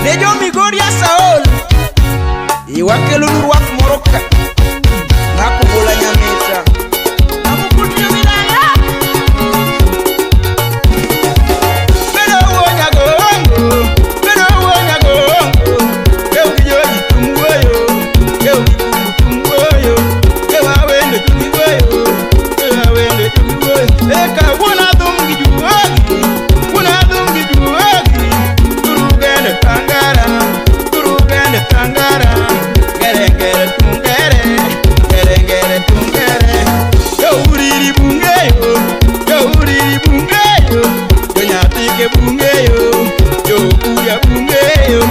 Nejo Migori Saul iwakelo ruak moroka ngako bola nyameta amukuti milanga pero wonya gongo eu kijoji tumgoyo eu tumgoyo eu awende tumgoyo eka wona dumgi juogi turugende tangara gere tungere yo bungeyo yo nyatike bungeyo yo kuya bungeyo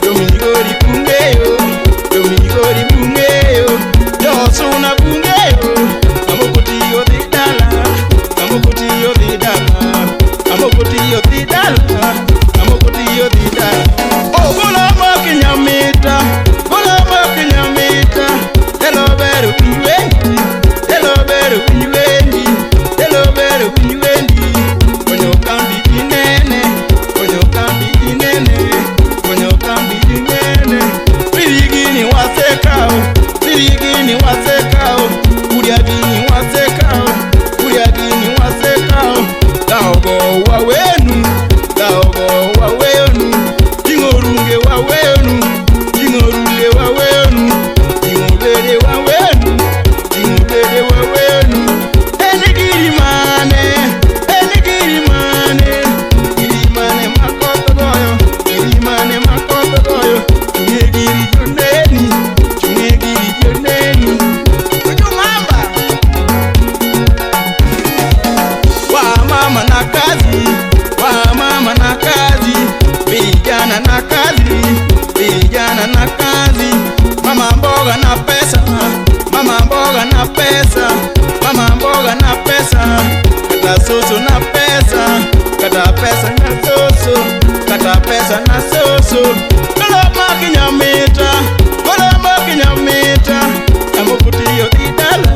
yo Migori bungeyo yo suna bungeyo amokutiyo didala oh bola makinyamita elo beru iwendi konyo kambi inene pirigini wasekao kuriagini wasekao daogo wawenu ingorunge wawenu ingobede wawenu enegirimane makoto goyo chungegiri joneni kujumamba wa mama na kazi vijana na kazi mama mboga na pesa kata soso na pesa kata pesa na soso kolo makinyamita namukutiyo didala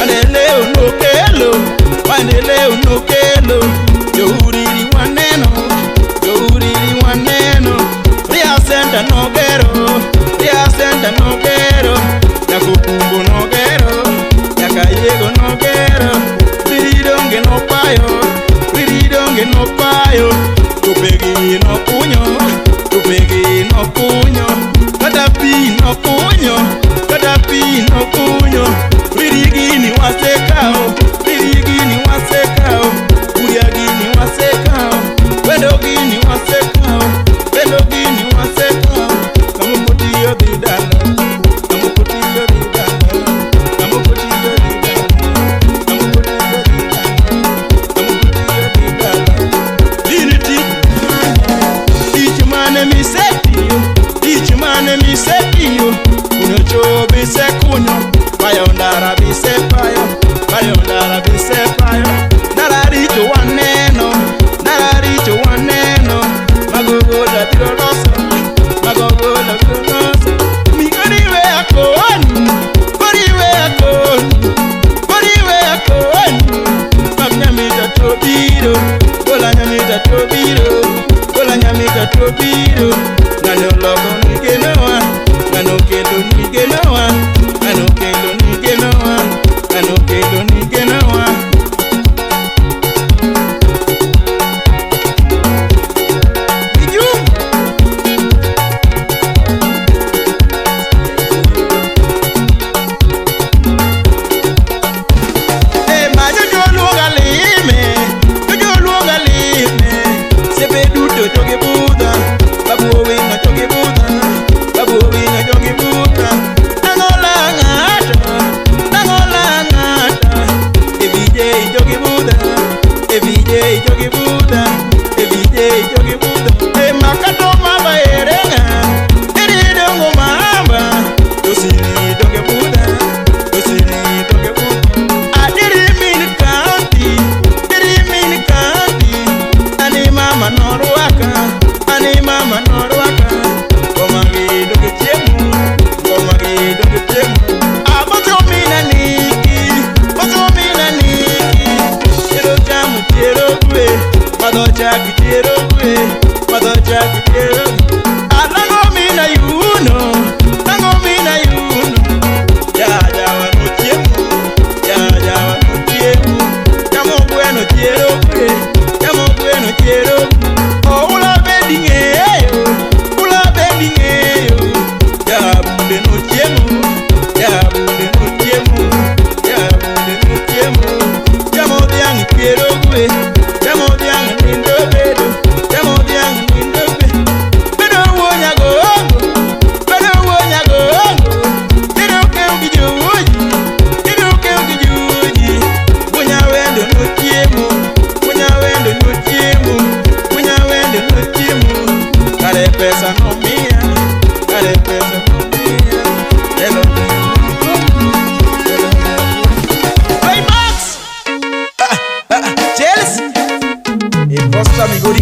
Mandeleo nokelo youriri waneno ria senda nogero nakukumbo nogero nakayego nogero viridonge nopayo tupegi nokunyo kata pi nokunyo virigini wasekao kuriagini wasekao wedogini wasekao namukutiyo didala misetiyo kunyocho bisekunyo bayondara bisepayo nararicho waneno magogola biro loso Migori we akoni nyamita tobiro nanyologo nigenowa nanokendo nigenowa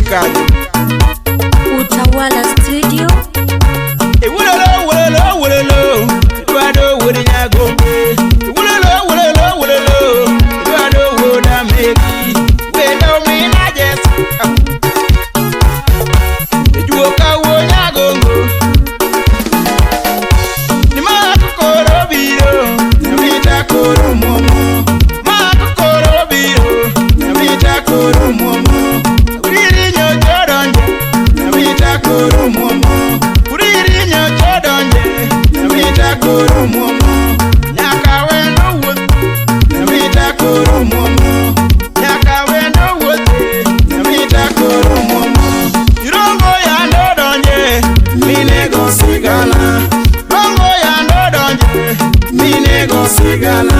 kani Utawala Studio. Wololo wololo wololo Eduardo Wodinyagombe Wololo wololo wololo Eduardo Wodameki Wendo mina Jesi Ejuoka Wonyagongo Ni makukoro biro Namita koro momo Makukoro biro Namita koro momo Uriri nyojo donje Namita koro momo Uriri nyojo donje Namita koro momo Nyaka wendo wote Namita koro momo Nyaka wendo wote Namita koro momo Irongo yando donje Minego sigala Rongo yando donje Minego sigala